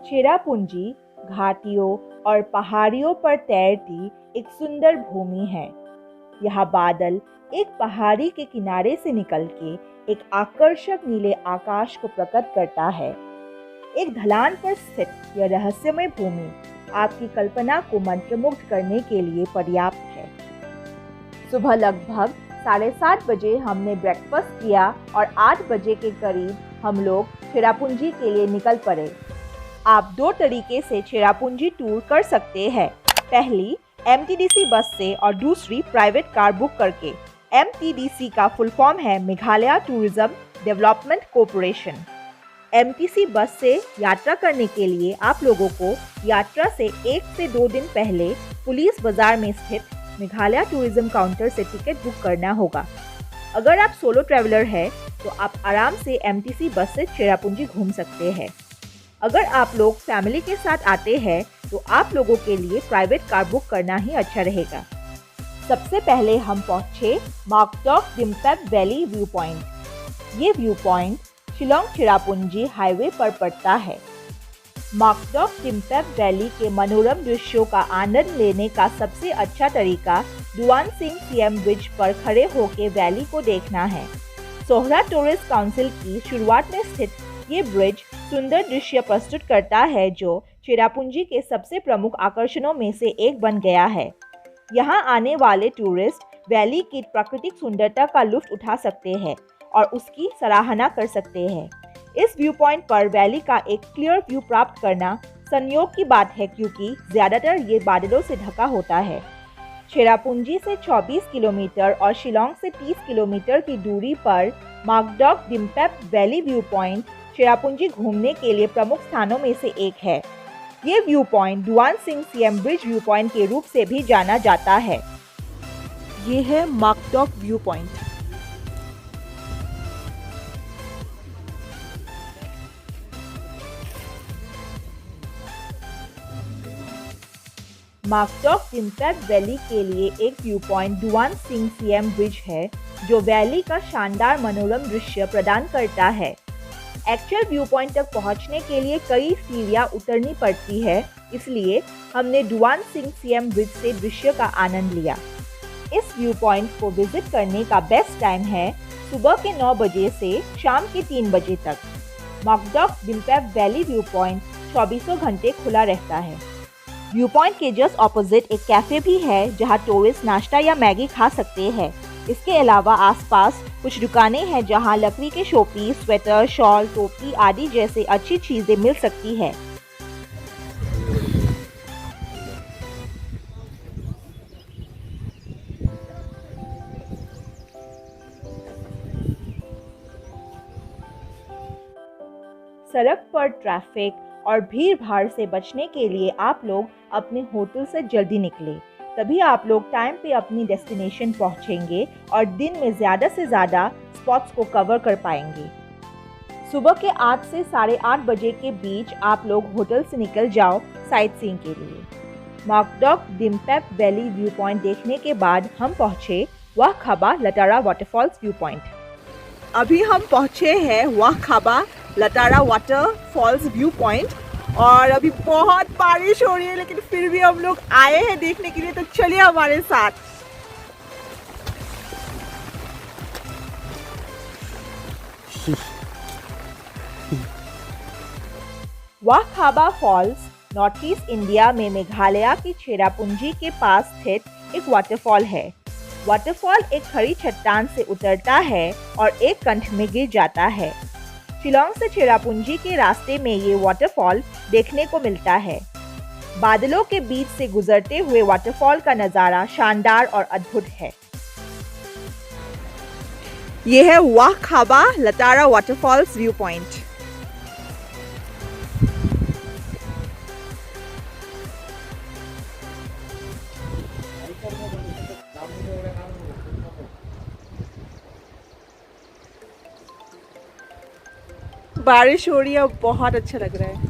चेरापूंजी घाटियों और पहाड़ियों पर तैरती एक सुंदर भूमि है। यहाँ बादल एक पहाड़ी के किनारे से निकल के एक आकर्षक नीले आकाश को प्रकट करता है। एक ढलान पर स्थित यह रहस्यमय भूमि आपकी कल्पना को मंत्रमुग्ध करने के लिए पर्याप्त है। सुबह लगभग 7:30 बजे हमने ब्रेकफास्ट किया और 8 बजे के करीब हम लोग चेरापूंजी के लिए निकल पड़े। आप 2 तरीके से चेरापूंजी टूर कर सकते हैं। पहली एमटीडीसी बस से और दूसरी प्राइवेट कार बुक करके। एमटीडीसी का फुल फॉर्म है Meghalaya tourism development corporation. MTC बस से यात्रा करने के लिए आप लोगों को यात्रा से 1 से 2 दिन पहले पुलिस बाजार में स्थित मेघालय टूरिज्म काउंटर से टिकट बुक करना होगा। अगर आप सोलो ट्रैवलर हैं तो आप आराम से एमटीसी बस से चेरापूंजी घूम सकते हैं। अगर आप लोग फैमिली के साथ आते हैं तो आप लोगों के लिए प्राइवेट कार बुक करना ही अच्छा रहेगा। सबसे पहले हम पहुंचे मार्कडॉक डिम्पैक वैली व्यू पॉइंट। ये view point Shillong Cherrapunji highway पर पड़ता है। मार्कडॉक डिम्पैक वैली के मनोरम दृश्यों का आनंद लेने का सबसे अच्छा तरीका दुआन सिंह सीएम ब्रिज पर खड़े होकर वैली को देखना है। सोहरा टूरिस्ट काउंसिल की शुरुआत में स्थित ये ब्रिज सुंदर दृश्य प्रस्तुत करता है जो चेरापूंजी के सबसे प्रमुख आकर्षणों में से एक बन गया है। यहाँ आने वाले टूरिस्ट वैली की प्राकृतिक सुंदरता का लुत्फ उठा सकते हैं और उसकी सराहना कर सकते हैं। इस व्यू पॉइंट पर वैली का एक क्लियर व्यू प्राप्त करना संयोग की बात है क्योंकि ज्यादातर ये बादलों से ढका होता है। चेरापूंजी से 24 किलोमीटर और शिलोंग से 30 किलोमीटर की दूरी पर मार्कडॉक Dympep valley view point Cherrapunji घूमने के लिए प्रमुख स्थानों में से एक है। ये view point Duan Singh Syiem bridge view point के रूप से भी जाना जाता है। ये है Mawkdok view point. Mawkdok Dympep valley के लिए एक view point Duan Singh Syiem bridge है जो वैली का शानदार मनोरम दृश्य प्रदान करता है। एक्चुअल व्यू पॉइंट तक पहुंचने के लिए कई सीढ़ियां उतरनी पड़ती है, इसलिए हमने दुआन सिंह सीएम ब्रिज से दृश्य का आनंद लिया। इस व्यू पॉइंट को विजिट करने का बेस्ट टाइम है सुबह के 9 बजे से शाम के 3 बजे तक। मार्कडॉक डिम्पैक वैली व्यू पॉइंट 24 घंटे खुला रहता है। व्यू पॉइंट के जस्ट ऑपोजिट एक कैफे भी है जहां टूरिस्ट नाश्ता या मैगी खा सकते हैं। इसके अलावा आसपास कुछ दुकानें हैं जहां लकड़ी के शोपीस, स्वेटर, शॉल, टोपी आदि जैसे अच्छी चीजें मिल सकती है। सड़क पर ट्रैफिक और भीड़ भाड़ से बचने के लिए आप लोग अपने होटल से जल्दी निकले, तभी आप लोग टाइम पे अपनी डेस्टिनेशन पहुंचेंगे और दिन में ज़्यादा से ज़्यादा स्पॉट्स को कवर कर पाएंगे। सुबह के 8 से 8:30 बजे के बीच आप लोग होटल से निकल जाओ साइट सीइंग के लिए। मार्कडॉक डिम्पैक वैली व्यू पॉइंट देखने के बाद हम पहुँचे वाह खाबा लटारा वाटरफॉल्स व्यू पॉइंट। अभी हम पहुँचे हैं वाह खाबा लटारा वाटरफॉल्स व्यू पॉइंट और अभी बहुत बारिश हो रही है, लेकिन फिर भी हम लोग आए हैं देखने के लिए, तो चलिए हमारे साथ। वाह खाबा फॉल्स नॉर्थ ईस्ट इंडिया में मेघालय की चेरापूंजी के पास स्थित एक वाटरफॉल है। वाटरफॉल एक खड़ी चट्टान से उतरता है और एक कंठ में गिर जाता है। शिलोंग से चेरापूंजी के रास्ते में ये वाटरफॉल देखने को मिलता है। बादलों के बीच से गुजरते हुए वाटरफॉल का नज़ारा शानदार और अद्भुत है। ये है वाह खाबा लटारा वाटरफॉल्स व्यू पॉइंट। बारिश हो रही है, बहुत अच्छा लग रहा है।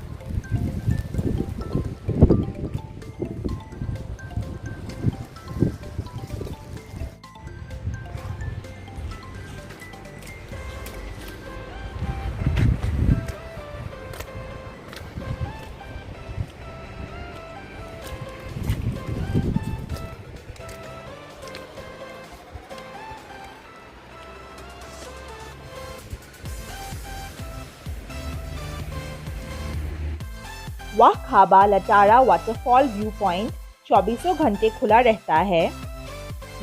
वाह खाबा लटारा वाटरफॉल व्यू पॉइंट 24 घंटे खुला रहता है।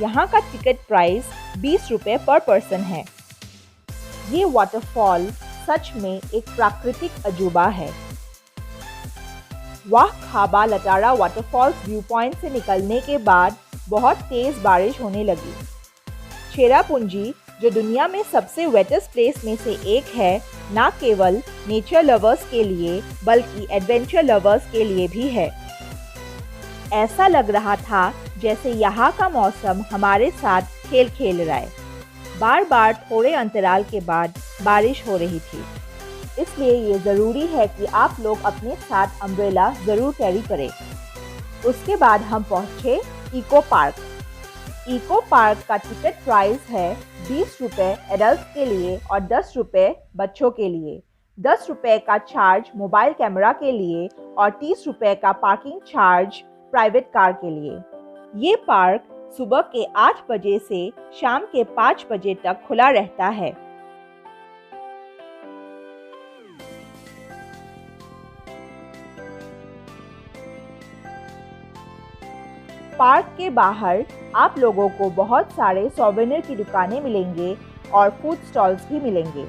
यहाँ का टिकट प्राइस 20 रुपये पर पर्सन है। ये वाटरफॉल सच में एक प्राकृतिक अजूबा है। वाह खाबा लटारा वाटरफॉल्स व्यू पॉइंट से निकलने के बाद बहुत तेज़ बारिश होने लगी। चेरापूंजी, जो दुनिया में सबसे वेटेस्ट प्लेस में से एक है, न केवल नेचर लवर्स के लिए बल्कि एडवेंचर लवर्स के लिए भी है। ऐसा लग रहा था जैसे यहाँ का मौसम हमारे साथ खेल खेल रहा है। बार बार थोड़े अंतराल के बाद बारिश हो रही थी, इसलिए ये ज़रूरी है कि आप लोग अपने साथ अम्ब्रेला ज़रूर कैरी करें। उसके बाद हम पहुँचे इको पार्क। इको पार्क का टिकट प्राइस है 20 रुपये एडल्ट के लिए और 10 रुपये बच्चों के लिए। 10 रुपये का चार्ज मोबाइल कैमरा के लिए और 30 रुपये का पार्किंग चार्ज प्राइवेट कार के लिए। ये पार्क सुबह के 8 बजे से शाम के 5 बजे तक खुला रहता है। पार्क के बाहर आप लोगों को बहुत सारे सोवेनिर की दुकानें मिलेंगे और फूड स्टॉल्स भी मिलेंगे।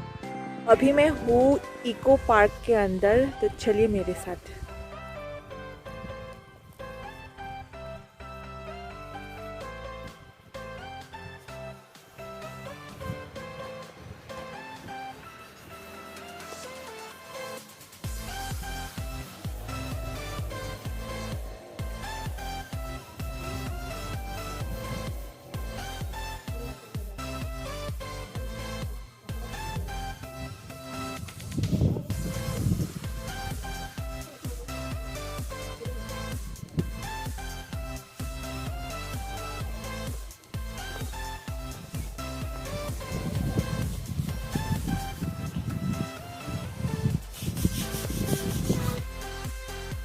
अभी मैं हूँ इको पार्क के अंदर, तो चलिए मेरे साथ।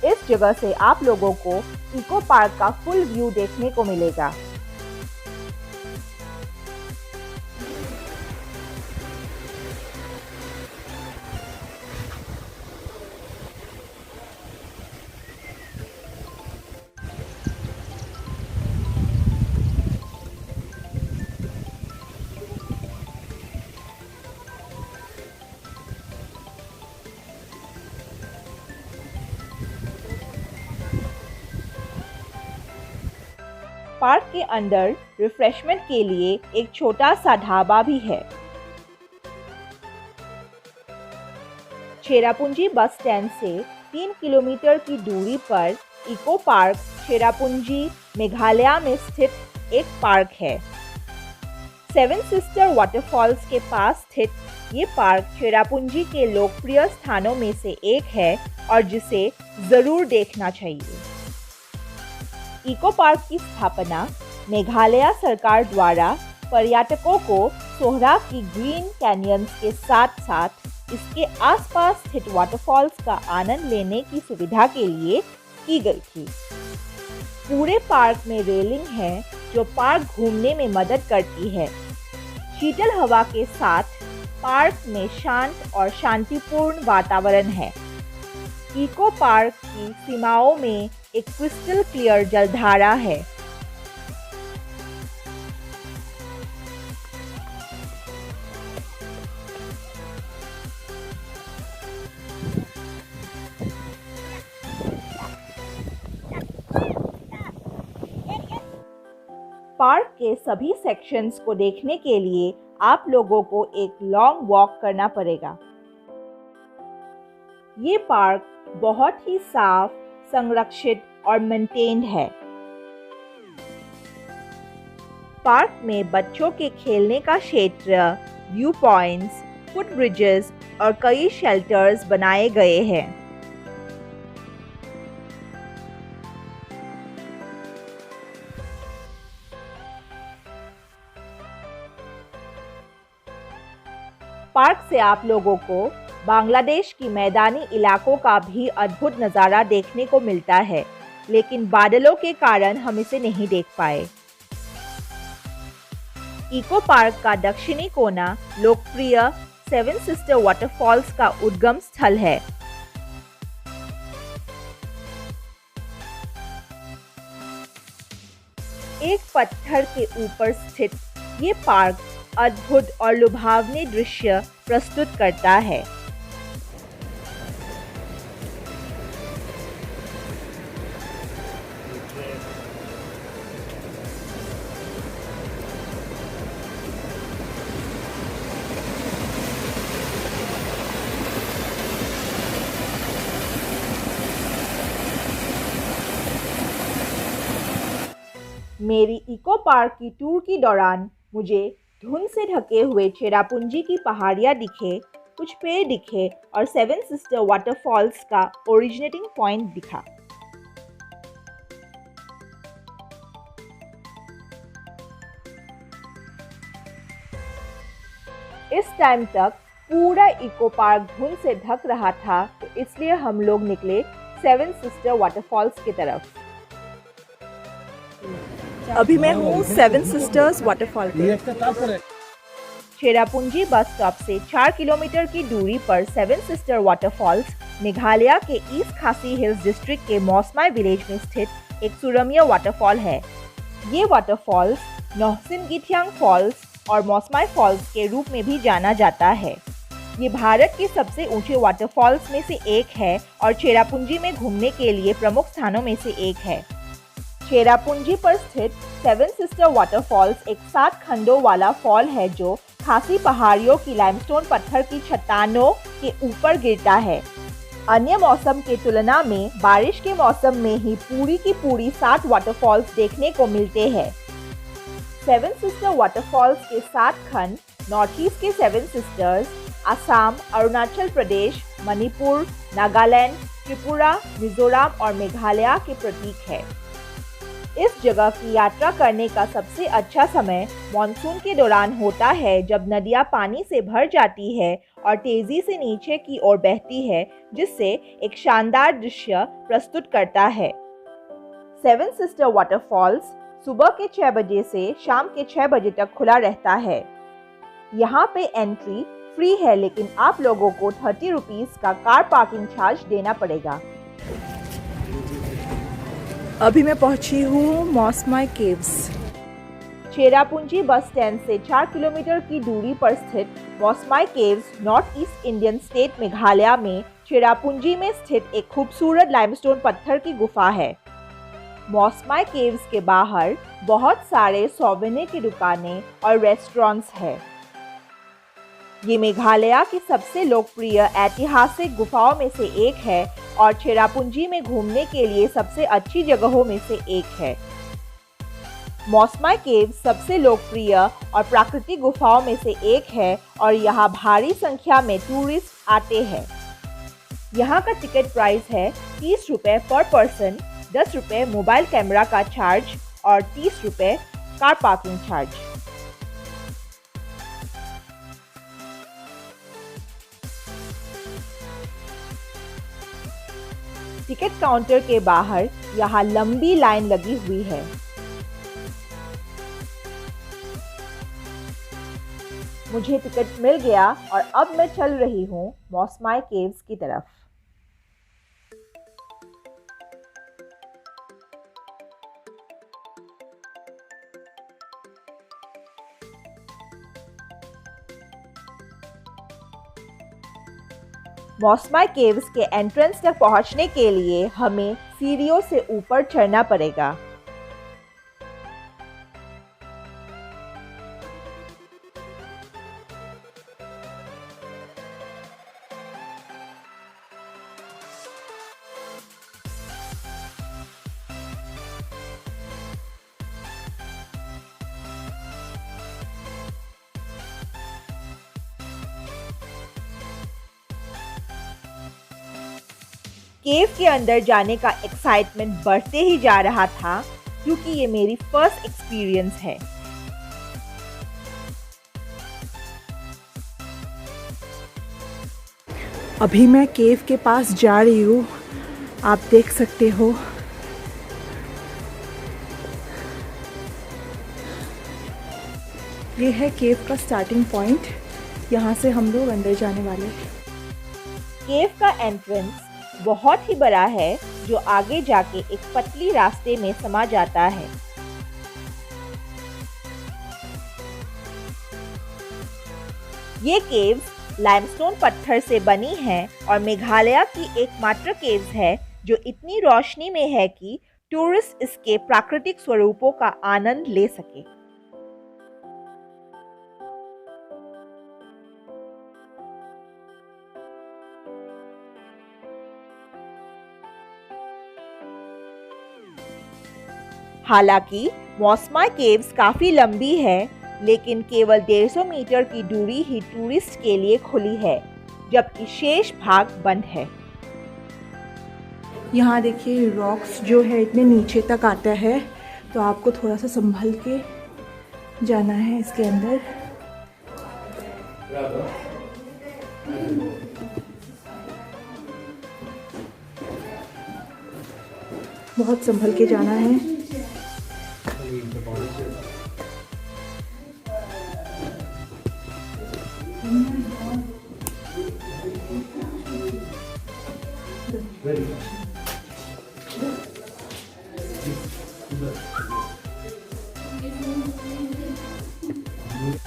इस जगह से आप लोगों को इको पार्क का फुल व्यू देखने को मिलेगा। पार्क के अंदर रिफ्रेशमेंट के लिए एक छोटा सा ढाबा भी है। चेरापूंजी बस स्टैंड से 3 किलोमीटर की दूरी पर इको पार्क चेरापूंजी मेघालय में स्थित एक पार्क है। 7 सिस्टर वाटरफॉल्स के पास स्थित ये पार्क चेरापूंजी के लोकप्रिय स्थानों में से एक है और जिसे ज़रूर देखना चाहिए। इको पार्क की स्थापना मेघालय सरकार द्वारा पर्यटकों को सोहरा की ग्रीन कैनियंस के साथ साथ इसके आसपास स्थित वाटरफॉल्स का आनंद लेने की सुविधा के लिए की गई थी। पूरे पार्क में रेलिंग है जो पार्क घूमने में मदद करती है। शीतल हवा के साथ पार्क में शांत और शांतिपूर्ण वातावरण है। इको पार्क की सीमाओं में एक क्रिस्टल क्लियर जलधारा है। पार्क के सभी सेक्शंस को देखने के लिए आप लोगों को एक लॉन्ग वॉक करना पड़ेगा। ये पार्क बहुत ही साफ, संरक्षित और मेंटेन्ड है। पार्क में बच्चों के खेलने का क्षेत्र, व्यू पॉइंट्स, फुट ब्रिजेस और कई शेल्टर्स बनाए गए हैं। पार्क से आप लोगों को बांग्लादेश की मैदानी इलाकों का भी अद्भुत नज़ारा देखने को मिलता है, लेकिन बादलों के कारण हम इसे नहीं देख पाए। इको पार्क का दक्षिणी कोना लोकप्रिय 7 सिस्टर वाटरफॉल्स का उद्गम स्थल है। एक पत्थर के ऊपर स्थित ये पार्क अद्भुत और लुभावने दृश्य प्रस्तुत करता है। मेरी इको पार्क की टूर के दौरान मुझे धुंध से ढके हुए चेरापूंजी की पहाड़ियाँ दिखे, कुछ पेड़ दिखे और सेवन सिस्टर वाटरफॉल्स का ओरिजिनेटिंग पॉइंट दिखा। इस टाइम तक पूरा इको पार्क धुंध से ढक रहा था, तो इसलिए हम लोग निकले सेवन सिस्टर वाटरफॉल्स की तरफ। अभी मैं हूँ सेवन सिस्टर्स वाटरफॉल पे। चेरापूंजी बस स्टॉप से 4 किलोमीटर की दूरी पर सेवन सिस्टर वाटरफॉल्स मेघालय के ईस्ट खासी हिल्स डिस्ट्रिक्ट के मौसमाई विलेज में स्थित एक सुरम्य वाटरफॉल है। ये वाटरफॉल्स नोहसिन गिथियांग फॉल्स और मौसमाई फॉल्स के रूप में भी जाना जाता है। ये भारत के सबसे ऊंचे वाटरफॉल्स में से एक है और चेरापूंजी में घूमने के लिए प्रमुख स्थानों में से एक है। चेरापूंजी पर स्थित सेवन सिस्टर वाटरफॉल्स एक 7 खंडों वाला फॉल है जो खासी पहाड़ियों की लाइमस्टोन पत्थर की चट्टानों के ऊपर गिरता है। अन्य मौसम के तुलना में बारिश के मौसम में ही पूरी की पूरी 7 वाटरफॉल्स देखने को मिलते हैं। सेवन सिस्टर वाटरफॉल्स के 7 खंड नॉर्थ ईस्ट के सेवन सिस्टर्स, असम, अरुणाचल प्रदेश, मणिपुर, नागालैंड, त्रिपुरा, मिजोरम और मेघालय के प्रतीक है। इस जगह की यात्रा करने का सबसे अच्छा समय मानसून के दौरान होता है, जब नदियाँ पानी से भर जाती है और तेजी से नीचे की ओर बहती है, जिससे एक शानदार दृश्य प्रस्तुत करता है। सेवन सिस्टर वाटरफॉल्स सुबह के 6 बजे से शाम के 6 बजे तक खुला रहता है। यहाँ पे एंट्री फ्री है, लेकिन आप लोगों को 30 रुपीज़ का कार पार्किंग चार्ज देना पड़ेगा। अभी मैं पहुंची हूँ Mawsmai caves. Cherrapunji bus stand से 4 किलोमीटर की दूरी पर स्थित Mawsmai caves north east Indian state Meghalaya में चेरापूंजी में स्थित एक खूबसूरत लाइमस्टोन पत्थर की गुफा है। मौसमाई केव्स के बाहर बहुत सारे सोवेनिर की दुकानें और रेस्टोरेंट्स हैं। ये मेघालय की सबसे लोकप्रिय ऐतिहासिक गुफाओं में से एक है और चेरापूंजी में घूमने के लिए सबसे अच्छी जगहों में से एक है। मौसमाई केव सबसे लोकप्रिय और प्राकृतिक गुफाओं में से एक है और यहाँ भारी संख्या में टूरिस्ट आते हैं। यहाँ का टिकट प्राइस है 30 रुपये पर पर्सन, 10 रुपये मोबाइल कैमरा का चार्ज और 30 रुपये car parking charge. Ticket counter के बाहर यहाँ लंबी लाइन लगी हुई है। मुझे टिकट मिल गया और अब मैं चल रही हूँ मौसमाई केव्स की तरफ। मौसमाई केव्स के एंट्रेंस तक पहुंचने के लिए हमें सीढ़ियों से ऊपर चढ़ना पड़ेगा। केव के अंदर जाने का एक्साइटमेंट बढ़ते ही जा रहा था, क्योंकि ये मेरी फर्स्ट एक्सपीरियंस है। अभी मैं केव के पास जा रही हूँ, आप देख सकते हो। ये है केव का स्टार्टिंग पॉइंट, यहाँ से हम लोग अंदर जाने वाले हैं। केव का एंट्रेंस बहुत ही बड़ा है, जो आगे जाके एक पतली रास्ते में समा जाता है। ये केव्स लाइमस्टोन पत्थर से बनी हैं और मेघालय की एकमात्र केव्स है जो इतनी रोशनी में है कि टूरिस्ट इसके प्राकृतिक स्वरूपों का आनंद ले सके। हालांकि मौसमा केव्स काफी लंबी है, लेकिन केवल 150 मीटर की दूरी ही टूरिस्ट के लिए खुली है, जबकि शेष भाग बंद है। यहाँ देखिए रॉक्स जो है इतने नीचे तक आता है, तो आपको थोड़ा सा संभल के जाना है इसके अंदर। बहुत संभल के जाना है।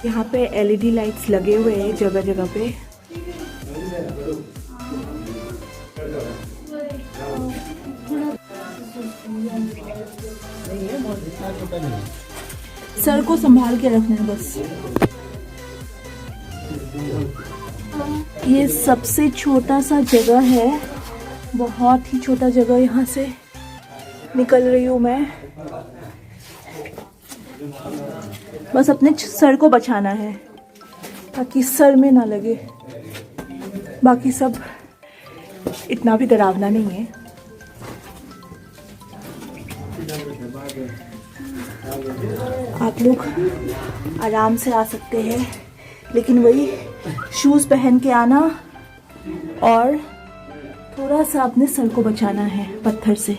यहाँ पे एलईडी लाइट्स लगे हुए हैं जगह जगह पे। सर को संभाल के रखना है बस। ये सबसे छोटा सा जगह है, बहुत ही छोटा जगह। यहाँ से निकल रही हूँ मैं, बस अपने सर को बचाना है ताकि सर में ना लगे। बाकी सब इतना भी डरावना नहीं है। आप लोग आराम से आ सकते हैं, लेकिन वही शूज़ पहन के आना और थोड़ा सा अपने सर को बचाना है पत्थर से।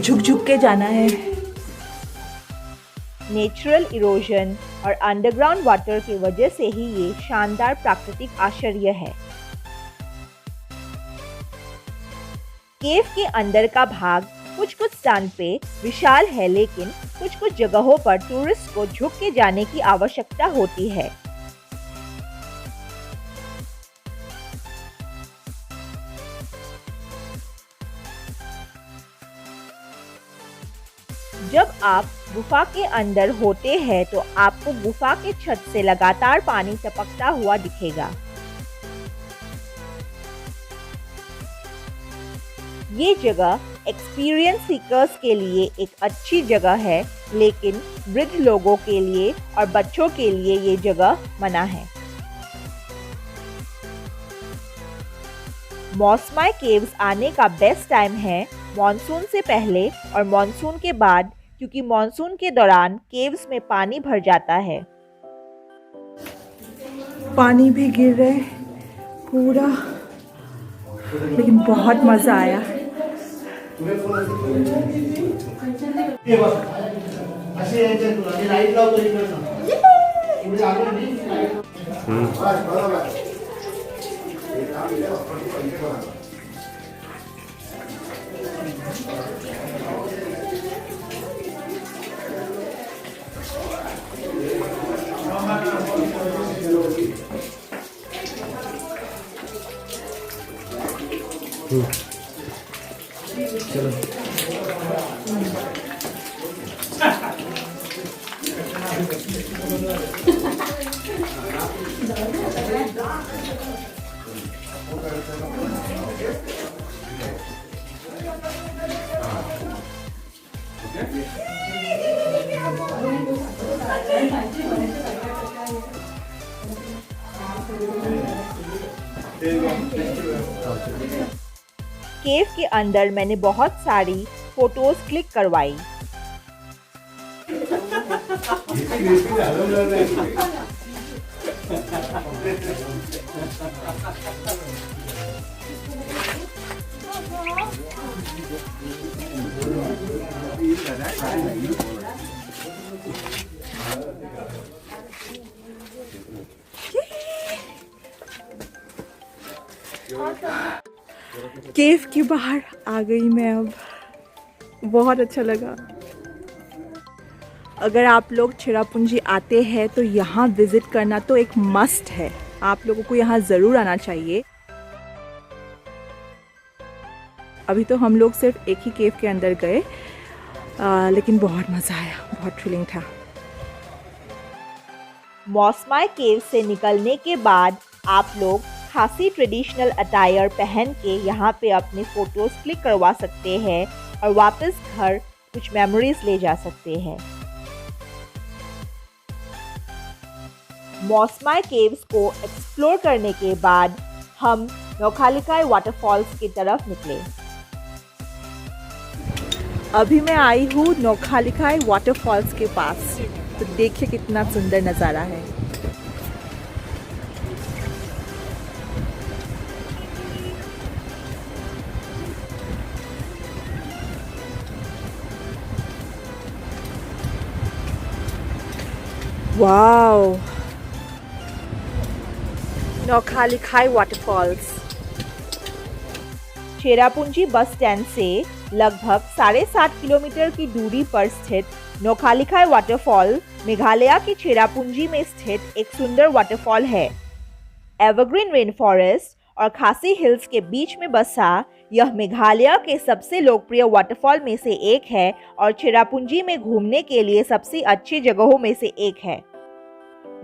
झुक झुक के जाना है। नेचुरल इरोजन और अंडरग्राउंड वाटर की वजह से ही ये शानदार प्राकृतिक आश्चर्य है। केव के अंदर का भाग कुछ स्थान पे विशाल है, लेकिन कुछ जगहों पर टूरिस्ट को झुक के जाने की आवश्यकता होती है। जब आप गुफा के अंदर होते हैं तो आपको गुफा के छत से लगातार पानी टपकता हुआ दिखेगा। ये जगह एक्सपीरियंस सीकर्स के लिए एक अच्छी जगह है, लेकिन वृद्ध लोगों के लिए और बच्चों के लिए ये जगह मना है। मौसमा केव्स आने का बेस्ट टाइम है मॉनसून से पहले और मॉनसून के बाद, क्योंकि मॉनसून के दौरान केव्स में पानी भर जाता है। पानी भी गिर रहा है पूरा, लेकिन बहुत मजा आया। केव के अंदर मैंने बहुत सारी फोटोज क्लिक करवाई। केव के बाहर आ गई मैं अब। बहुत अच्छा लगा। अगर आप लोग चेरापूंजी आते हैं तो यहाँ विज़िट करना तो एक मस्ट है। आप लोगों को यहाँ ज़रूर आना चाहिए। अभी तो हम लोग सिर्फ एक ही केव के अंदर गए, लेकिन बहुत मज़ा आया, बहुत थ्रिलिंग था। मौसमाई केव से निकलने के बाद आप लोग खासी ट्रेडिशनल अटायर पहन के यहाँ पे अपने फोटोज क्लिक करवा सकते हैं और वापस घर कुछ मेमोरीज ले जा सकते हैं। मौसमाई केव्स को एक्सप्लोर करने के बाद हम नोखालिकाई वाटरफॉल्स की तरफ निकले। अभी मैं आई हूँ नोखालिकाई वाटरफॉल्स के पास, तो देखिए कितना सुंदर नज़ारा है। Wow, नोखालिकाई waterfalls. Cherrapunji bus stand से लगभग 7.5 किलोमीटर की दूरी पर स्थित नोखालिकाई वाटरफॉल मेघालय के चेरापूंजी में स्थित एक सुंदर वाटरफॉल है। एवरग्रीन रेन फॉरेस्ट और खासी हिल्स के बीच में बसा यह मेघालय के सबसे लोकप्रिय वाटरफॉल में से एक है और चेरापूंजी में घूमने के लिए सबसे अच्छी जगहों में से एक है।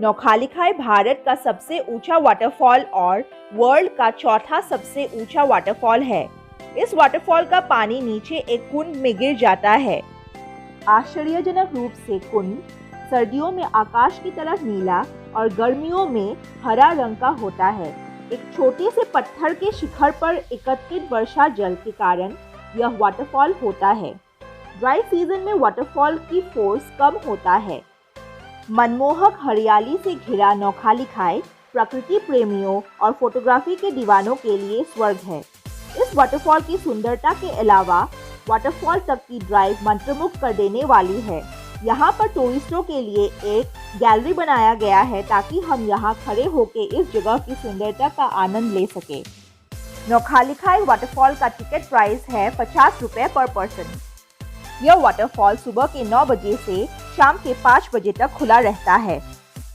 नोखालिकाई भारत का सबसे ऊंचा वाटरफॉल और वर्ल्ड का चौथा सबसे ऊंचा वाटरफॉल है। इस वाटरफॉल का पानी नीचे एक कुंड में गिर जाता है। आश्चर्यजनक रूप से कुंड सर्दियों में आकाश की तरह नीला और गर्मियों में हरा रंग का होता है। एक छोटे से पत्थर के शिखर पर एकत्रित वर्षा जल के कारण यह वाटरफॉल होता है। ड्राई सीजन में वाटरफॉल की फोर्स कम होता है। मनमोहक हरियाली से घिरा नोखालिकाई प्रकृति प्रेमियों और फोटोग्राफी के दीवानों के लिए स्वर्ग है। इस वाटरफॉल की सुंदरता के अलावा वाटरफॉल तक की ड्राइव मंत्रमुग्ध कर देने वाली है। यहाँ पर टूरिस्टों के लिए एक गैलरी बनाया गया है ताकि हम यहाँ खड़े होकर इस जगह की सुंदरता का आनंद ले सके। नोखालिकाई वाटरफॉल का टिकट प्राइस है 50 रुपये पर पर्सन। यह वाटरफॉल सुबह के 9 बजे से शाम के 5 बजे तक खुला रहता है।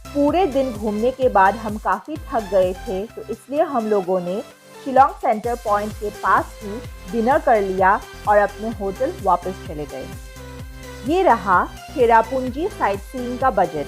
पूरे दिन घूमने के बाद हम काफ़ी थक गए थे, तो इसलिए हम लोगों ने शिलोंग सेंटर पॉइंट के पास ही डिनर कर लिया और अपने होटल वापस चले गए। ये रहा चेरापूंजी साइट सीइंग का बजट।